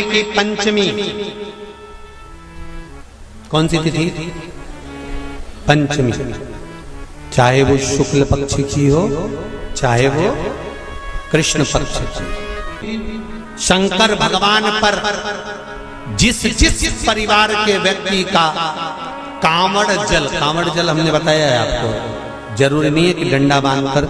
की पंचमी कौन सी तिथि? पंचमी। चाहे वो शुक्ल पक्ष की हो चाहे वो कृष्ण पक्ष की। शंकर भगवान पर जिस जिस परिवार के व्यक्ति का कांवड़ जल हमने बताया है आपको, जरूरी नहीं है कि डंडा बांधकर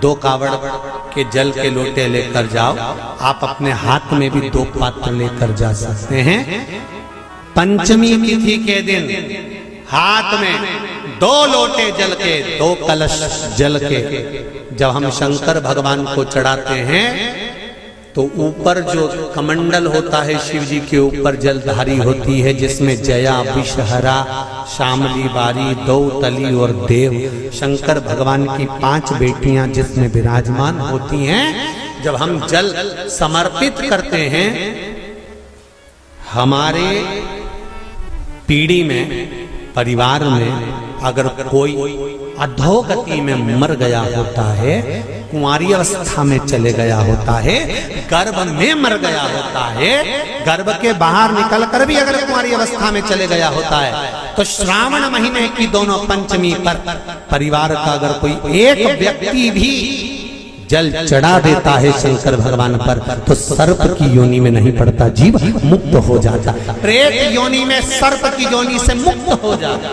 2 कावड़ के जल के लोटे लेकर जाओ, आप अपने हाथ में भी 2 पात्र लेकर जा सकते हैं। पंचमी तिथि के दिन हाथ में 2 लोटे जल के, 2 कलश जल के जब हम शंकर भगवान को चढ़ाते हैं तो ऊपर जो कमंडल होता है शिव जी के ऊपर जलधारी होती है, जिसमें जया, विषहरा, शामली, बारी, दौतली और देव, शंकर भगवान की 5 बेटियां जिसमें विराजमान होती हैं। जब हम जल समर्पित करते हैं, हमारे पीढ़ी में, परिवार में अगर कोई अधोगति में मर गया होता है, कुंवारी अवस्था में चले गया होता है, गर्भ में मर गया होता है, गर्भ के बाहर निकल कर भी अगर कुंवारी अवस्था में चले गया होता है, तो श्रावण महीने की दोनों पंचमी पर परिवार का अगर कोई एक व्यक्ति भी जल चढ़ा देता है शंकर भगवान पर, तो सर्प की योनि में नहीं पड़ता, जीव मुक्त हो जाता, प्रेत योनि में सर्प की योनि से मुक्त हो जाता।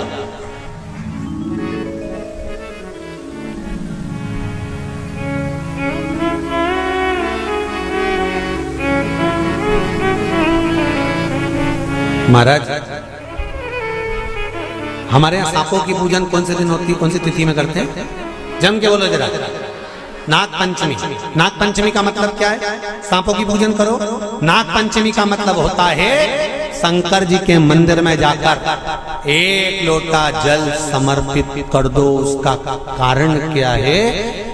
महाराज, हमारे यहाँ सांपों की पूजन कौन से दिन होती है, कौन सी तिथि में करते हैं? जम के बोलो जरा। नाग पंचमी। नाग पंचमी का मतलब क्या है? सांपों की पूजन करो। नाग पंचमी का मतलब होता है शंकर जी के मंदिर में जाकर 1 लोटा जल समर्पित कर दो। उसका कारण क्या है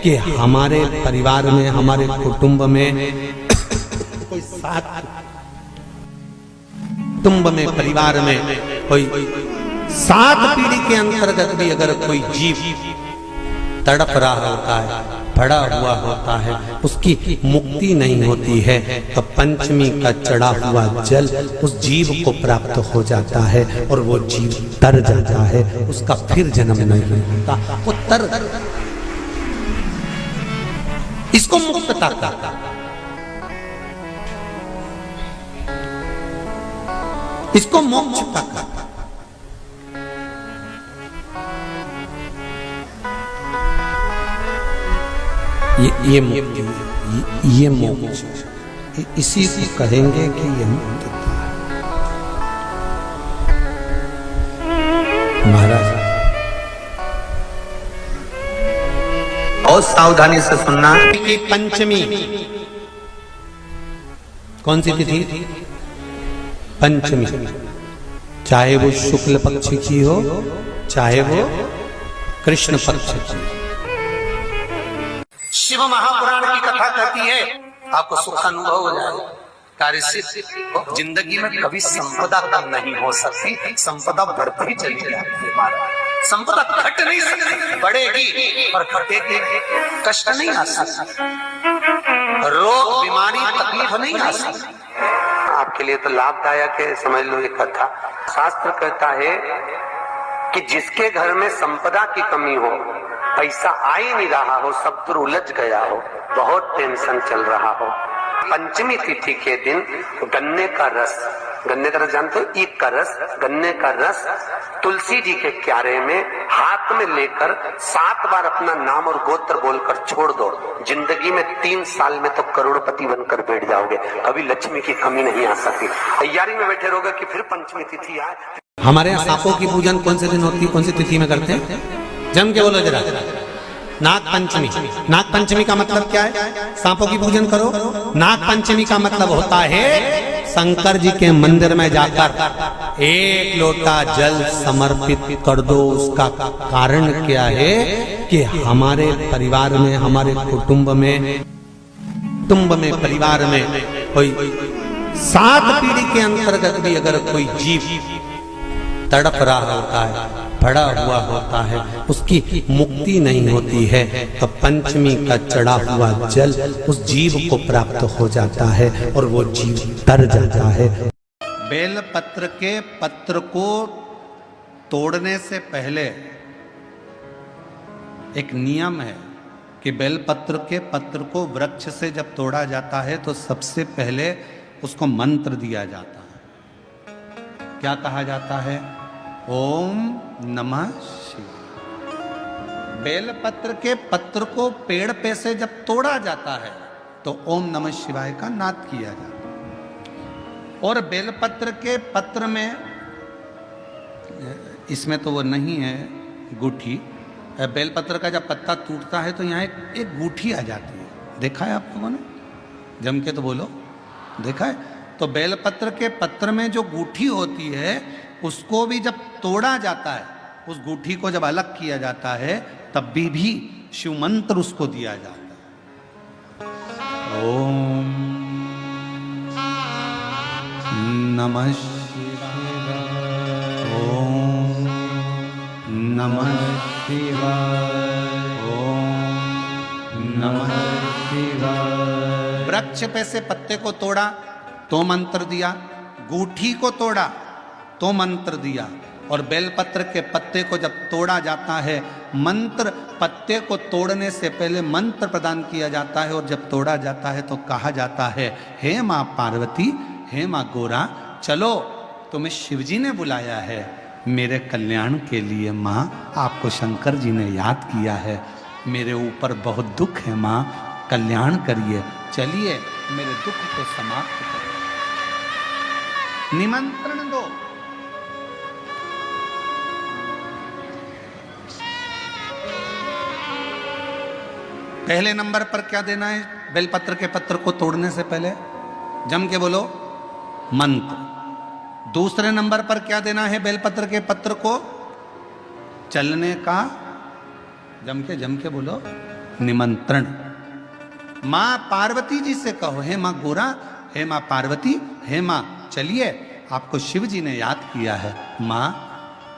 कि हमारे परिवार में, हमारे कुटुंब में कोई कुटुंब में, परिवार में कोई 7 पीढ़ी के अंतर्गत भी अगर कोई जीव तड़प रहा होता है, पड़ा हुआ होता है, उसकी मुक्ति नहीं होती है, तो पंचमी का चढ़ा हुआ जल उस जीव को प्राप्त हो जाता है और वो जीव तर जाता है, उसका फिर जन्म नहीं होता, वो तर, इसको मुक्तता का, इसको मोक्ष का। ये मुक्ति, ये मोक्ष, इसी को कहेंगे कि ये मुक्तता है। महाराज और सावधानी से सुनना कि पंचमी कौन सी तिथि? पंचमी। चाहे वो शुक्ल पक्ष की हो चाहे वो कृष्ण पक्ष की। शिव महापुराण की कथा कहती है, आपको सुख अनुभव हो जाए, कार्य सिद्ध। जिंदगी में कभी संपदा कम नहीं हो सकती, संपदा बढ़ती चली जाती है। संपदा घट नहीं सकती, बढ़ेगी और घटेगी, कष्ट नहीं आ सकता, रोग, बीमारी, तकलीफ नहीं आ सकती। आपके लिए तो लाभदायक है, समझ लो ये कथा। शास्त्र कहता है कि जिसके घर में संपदा की कमी हो, पैसा आ ही नहीं रहा हो, सब तो उलझ गया हो, बहुत टेंशन चल रहा हो, पंचमी तिथि के दिन गन्ने का रस, गन्ने का रस जानते हो, ईख का रस, गन्ने का रस तुलसी जी के क्यारे में हाथ में लेकर 7 बार अपना नाम और गोत्र बोलकर छोड़ दो, जिंदगी में 3 साल में तो करोड़पति बनकर बैठ जाओगे, कभी लक्ष्मी की कमी नहीं आ सकती। तैयारी में बैठे रहोगे कि फिर पंचमी तिथि आए। हमारे यहाँ सांपों की पूजन कौन से दिन होती है, कौन सी तिथि में करते हैं? जम के बोलो जरा। नाग पंचमी। नाग पंचमी का मतलब क्या है? सांपों की पूजन करो। नाग पंचमी का मतलब होता है शंकर जी के मंदिर में जाकर 1 लोटा जल समर्पित कर दो। उसका कारण क्या है कि हमारे परिवार में, हमारे कुटुंब में, परिवार में कोई 7 पीढ़ी के अंतर्गत भी अगर कोई जीव तड़प रहा होता है, पड़ा हुआ होता है, उसकी मुक्ति नहीं होती है, तो पंचमी का चढ़ा हुआ जल उस जीव को प्राप्त हो जाता है और वो जीव तर जाता है। बेल पत्र के पत्र को तोड़ने से पहले एक नियम है कि बेलपत्र के पत्र को वृक्ष से जब तोड़ा जाता है तो सबसे पहले उसको मंत्र दिया जाता है। क्या कहा जाता है? ओम नमः शिवाय। बेलपत्र के पत्र को पेड़ पे से जब तोड़ा जाता है तो ओम नमः शिवाय का नाद किया जाता है। और बेलपत्र के पत्र में, इसमें तो वो नहीं है गूठी, बेलपत्र का जब पत्ता टूटता है तो यहाँ एक गूठी आ जाती है। देखा है आप लोगों ने? जम के तो बोलो, देखा है? तो बेलपत्र के पत्र में जो गूठी होती है उसको भी जब तोड़ा जाता है, उस गूठी को जब अलग किया जाता है तब भी शिव मंत्र उसको दिया जाता है। ओम नमः शिवाय, ओम नमः शिवाय, ओम नमः शिवाय। वृक्ष पे से पत्ते को तोड़ा तो मंत्र दिया, गूठी को तोड़ा तो मंत्र दिया, और बेलपत्र के पत्ते को जब तोड़ा जाता है, मंत्र पत्ते को तोड़ने से पहले मंत्र प्रदान किया जाता है, और जब तोड़ा जाता है तो कहा जाता है, हे माँ पार्वती, हे माँ गोरा, चलो तुम्हें शिवजी ने बुलाया है मेरे कल्याण के लिए। माँ, आपको शंकर जी ने याद किया है, मेरे ऊपर बहुत दुख है माँ, कल्याण करिए, चलिए मेरे दुख को समाप्त करिए, निमंत्रण दो। पहले नंबर पर क्या देना है बेलपत्र के पत्र को तोड़ने से पहले? जम के बोलो, मंत्र। दूसरे नंबर पर क्या देना है बेलपत्र के पत्र को? चलने का, जम के बोलो, निमंत्रण। मां पार्वती जी से कहो, हे मां गोरा, हे मां पार्वती, हे मां चलिए, आपको शिव जी ने याद किया है। मां,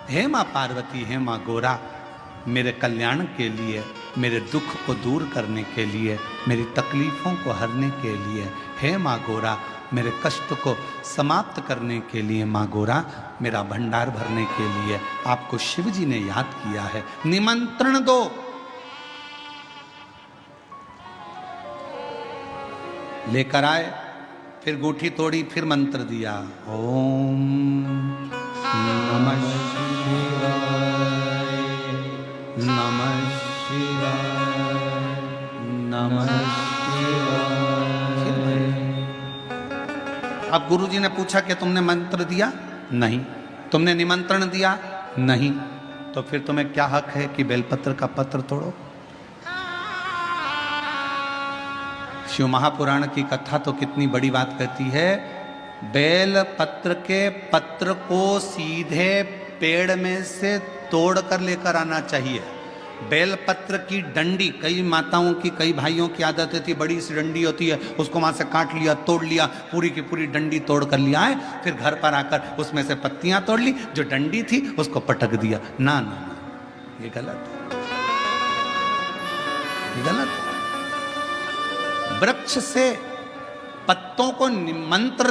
हे मां पार्वती, हे मां गोरा, मेरे कल्याण के लिए, मेरे दुख को दूर करने के लिए, मेरी तकलीफों को हरने के लिए, हे मां गोरा, मेरे कष्ट को समाप्त करने के लिए, माँ गोरा, मेरा भंडार भरने के लिए आपको शिव जी ने याद किया है, निमंत्रण दो। लेकर आए, फिर गूठी तोड़ी, फिर मंत्र दिया, ओम नमः शिवाय, नमः शिवाय, नमः शिवाय। अब गुरुजी ने पूछा कि तुमने मंत्र दिया? नहीं। तुमने निमंत्रण दिया? नहीं। तो फिर तुम्हें क्या हक है कि बेलपत्र का पत्र तोड़ो? शिव महापुराण की कथा तो कितनी बड़ी बात कहती है, बेल पत्र के पत्र को सीधे पेड़ में से तोड़ कर लेकर आना चाहिए। बेलपत्र की डंडी, कई माताओं की, कई भाइयों की आदत थी, बड़ी सी डंडी होती है, उसको वहां से काट लिया, तोड़ लिया, पूरी की पूरी डंडी तोड़ कर लिया है, फिर घर पर आकर उसमें से पत्तियां तोड़ ली, जो डंडी थी उसको पटक दिया। ना ना ना, ये गलत है, ये गलत है। वृक्ष से पत्तों को निमंत्रण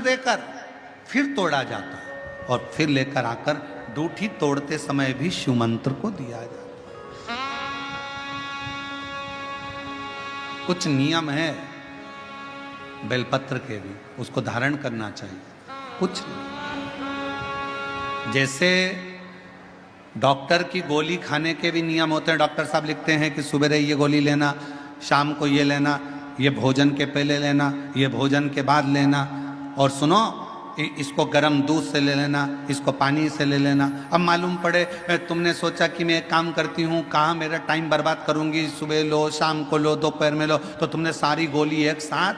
देकर फिर तोड़ा जाता है, और फिर लेकर आकर दूठी तोड़ते समय भी शिव मंत्र को दिया जाता है। कुछ नियम है बेलपत्र के भी, उसको धारण करना चाहिए। कुछ जैसे डॉक्टर की गोली खाने के भी नियम होते हैं। डॉक्टर साहब लिखते हैं कि सुबह ये गोली लेना, शाम को ये लेना, ये भोजन के पहले लेना, ये भोजन के बाद लेना, और सुनो इसको गर्म दूध से ले लेना, इसको पानी से ले लेना। अब मालूम पड़े तुमने सोचा कि मैं एक काम करती हूँ, कहाँ मेरा टाइम बर्बाद करूँगी, सुबह लो, शाम को लो, दोपहर में लो, तो तुमने सारी गोली एक साथ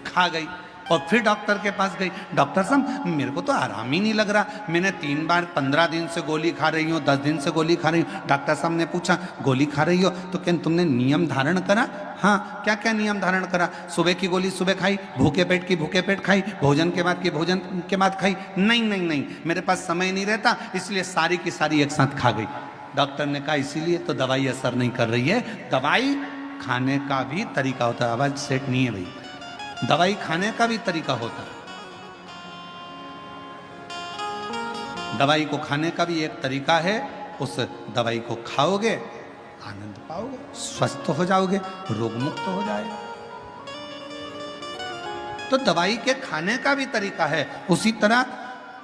खा गई। और फिर डॉक्टर के पास गई, डॉक्टर साहब मेरे को तो आराम ही नहीं लग रहा, मैंने 3 बार 15 दिन से गोली खा रही हूँ, 10 दिन से गोली खा रही हूँ। डॉक्टर साहब ने पूछा गोली खा रही हो तो क्या तुमने नियम धारण करा? हाँ, क्या क्या नियम धारण करा? सुबह की गोली सुबह खाई, भूखे पेट की भूखे पेट खाई, भोजन के बाद की भोजन के बाद खाई? नहीं नहीं नहीं, मेरे पास समय नहीं रहता इसलिए सारी की सारी एक साथ खा गई। डॉक्टर ने कहा इसीलिए तो दवाई असर नहीं कर रही है, दवाई खाने का भी तरीका होता है। आवाज सेट नहीं है भाई, दवाई खाने का भी तरीका होता है। दवाई को खाने का भी एक तरीका है, उस दवाई को खाओगे आनंद पाओगे, स्वस्थ हो जाओगे, रोग मुक्त हो जाएगा। तो दवाई के खाने का भी तरीका है। उसी तरह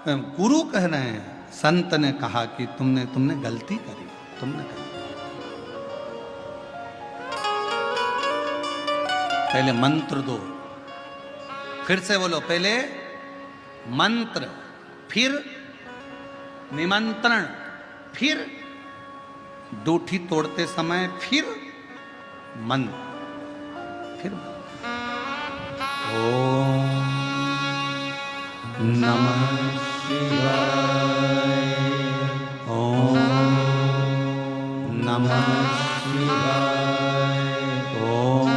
गुरु कह रहे हैं, संत ने कहा कि तुमने गलती करी, तुमने करी। पहले मंत्र दो, फिर से बोलो, पहले मंत्र, फिर निमंत्रण, फिर दूठी तोड़ते समय फिर मंत्र, फिर ओम नमः शिवाय, ओम नमः शिवाय, ओम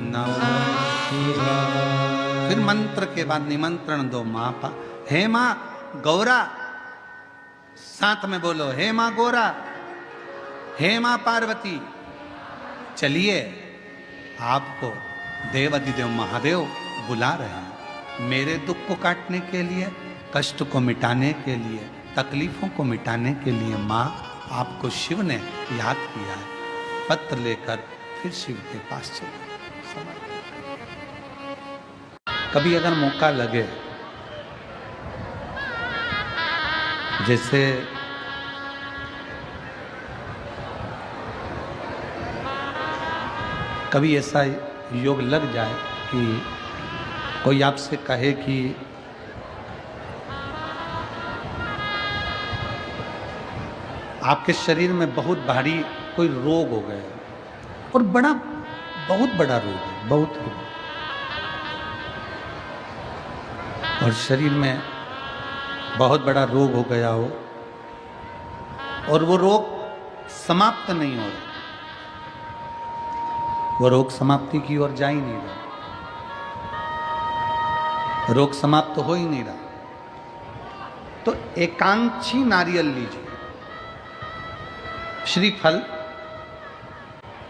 नमः शिवाय। फिर मंत्र के बाद निमंत्रण दो। माँ हे माँ गौरा, साथ में बोलो, हे माँ गौरा, हे माँ पार्वती, चलिए आपको देवाधिदेव महादेव बुला रहे हैं मेरे दुख को काटने के लिए, कष्ट को मिटाने के लिए, तकलीफों को मिटाने के लिए। माँ आपको शिव ने याद किया है। पत्र लेकर फिर शिव के पास चले। कभी अगर मौका लगे, जैसे कभी ऐसा योग लग जाए कि कोई आपसे कहे कि आपके शरीर में बहुत भारी कोई रोग हो गया और बहुत बड़ा रोग है, बहुत रोग, और शरीर में बहुत बड़ा रोग हो गया हो और वो रोग समाप्त नहीं हो रहा, वो रोग समाप्ति की ओर जा ही नहीं रहा, रोग समाप्त हो ही नहीं रहा, तो एकांक्षी नारियल लीजिए। श्रीफल,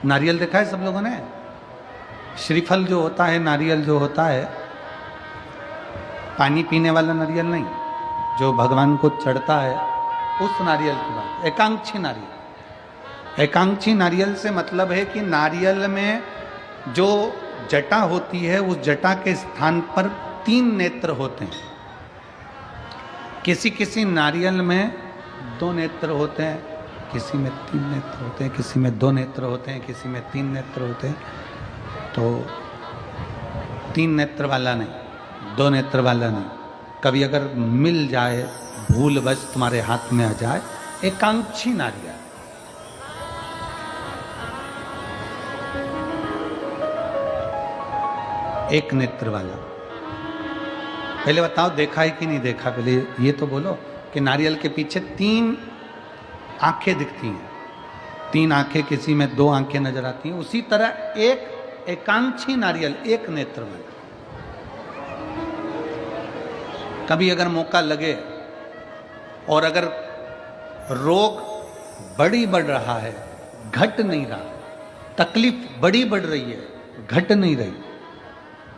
नारियल देखा है सब लोगों ने? श्रीफल जो होता है, नारियल जो होता है, पानी पीने वाला नारियल नहीं, जो भगवान को चढ़ता है उस नारियल की बात। एकांक्षी नारियल, एकांक्षी नारियल से मतलब है कि नारियल में जो जटा होती है उस जटा के स्थान पर 3 नेत्र होते हैं। किसी किसी नारियल में 2 नेत्र होते हैं, किसी में 3 नेत्र होते हैं, किसी में 2 नेत्र होते हैं, किसी में 3 नेत्र होते हैं। तो 3 नेत्र वाला नहीं, 2 नेत्र वाला नहीं, कभी अगर मिल जाए, भूलवश तुम्हारे हाथ में आ जाए, एकांक्षी नारियल। एक नेत्र वाला। पहले बताओ देखा है कि नहीं देखा? पहले ये तो बोलो कि नारियल के पीछे 3 आंखें दिखती हैं, 3 आंखें, किसी में 2 आंखें नजर आती हैं। उसी तरह एक एकांक्षी नारियल, एक नेत्र वाला। कभी अगर मौका लगे और अगर रोग बढ़ रहा है, घट नहीं रहा, तकलीफ बढ़ रही है, घट नहीं रही,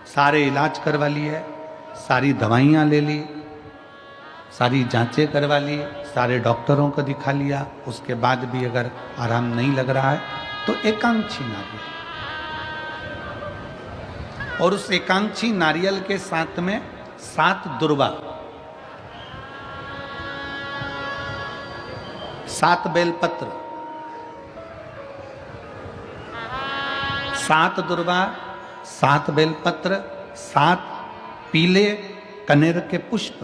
सारे इलाज करवा लिए, सारी दवाइयाँ ले ली, सारी जांचें करवा ली, सारे डॉक्टरों को दिखा लिया, उसके बाद भी अगर आराम नहीं लग रहा है तो एकांक्षी नारियल। और उस एकांक्षी नारियल के साथ में 7 दुर्वा, 7 बेलपत्र, 7 दुर्वा, 7 बेलपत्र, 7 पीले कनेर के पुष्प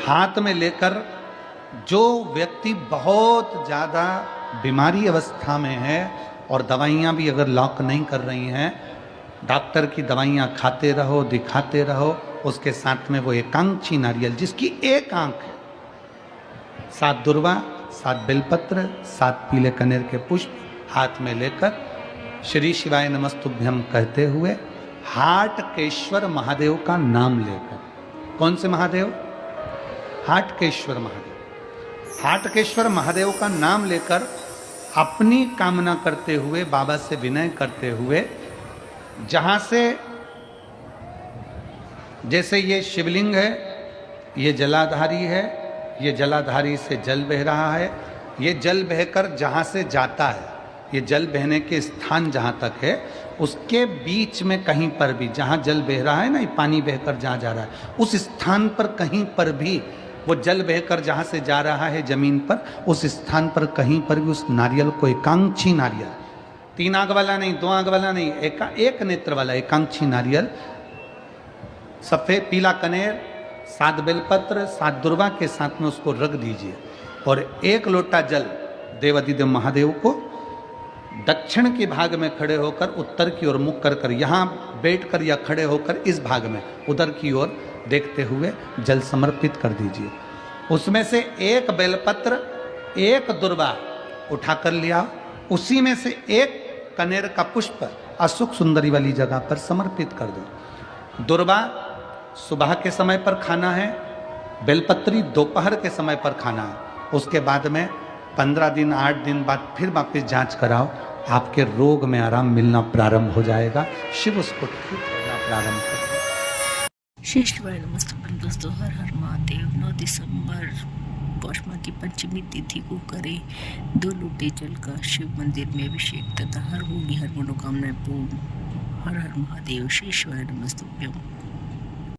हाथ में लेकर, जो व्यक्ति बहुत ज़्यादा बीमारी अवस्था में है और दवाइयाँ भी अगर लॉक नहीं कर रही हैं, डॉक्टर की दवाइयाँ खाते रहो, दिखाते रहो, उसके साथ में वो एकांक्षी नारियल जिसकी एक आंख है, 7 दुर्वा, 7 बेलपत्र, 7 पीले कनेर के पुष्प हाथ में लेकर श्री शिवाय नमस्तुभ्यम कहते हुए हाटकेश्वर महादेव का नाम लेकर, कौन से महादेव? हाटकेश्वर महादेव। हाटकेश्वर महादेव का नाम लेकर अपनी कामना करते हुए, बाबा से विनय करते हुए, जहां से जैसे ये शिवलिंग है, ये जलाधारी है, ये जलाधारी से जल बह रहा है, ये जल बहकर जहां से जाता है, ये जल बहने के स्थान जहां तक है, उसके बीच में कहीं पर भी, जहां जल बह रहा है ना, ये पानी बहकर जहां जा रहा है, उस स्थान पर कहीं पर भी वो जल बहकर जहां से जा रहा है जमीन पर, उस स्थान पर कहीं पर भी उस नारियल को, एकांक्षी नारियल, 3 आंख वाला नहीं, 2 आंख वाला नहीं, एक नेत्र वाला एकांक्षी नारियल, सफेद पीला कनेर, 7 बेलपत्र, 7 दुर्वा के साथ में उसको रख दीजिए और 1 लोटा जल देवाधिदेव महादेव को दक्षिण के भाग में खड़े होकर, उत्तर की ओर मुख कर यहाँ बैठकर या खड़े होकर इस भाग में उधर की ओर देखते हुए जल समर्पित कर दीजिए। उसमें से 1 बेलपत्र, 1 दुर्वा उठाकर लिया, उसी में से 1 कनेर का पुष्प अशोक सुंदरी वाली जगह पर समर्पित कर दो। दुर्वा सुबह के समय पर खाना है, बेलपत्री दोपहर के समय पर खाना है। उसके बाद में 15 दिन 8 दिन बाद फिर वापस जांच कराओ, आपके रोग में आराम मिलना प्रारंभ हो जाएगा। शिव उसको ठीक करना प्रारंभ कर देगा। श्री शिवाय नमस्तुभ्यम। दोस्तों, हर हर महादेव। 9 दिसंबर पौषमा की पंचमी तिथि को करें 2 लोटे जल का शिव मंदिर में अभिषेक तथा हर होगी हर मनोकामनाएं पूर्ण। हर हर महादेव। श्री शिवाय नमस्तुभ्यम।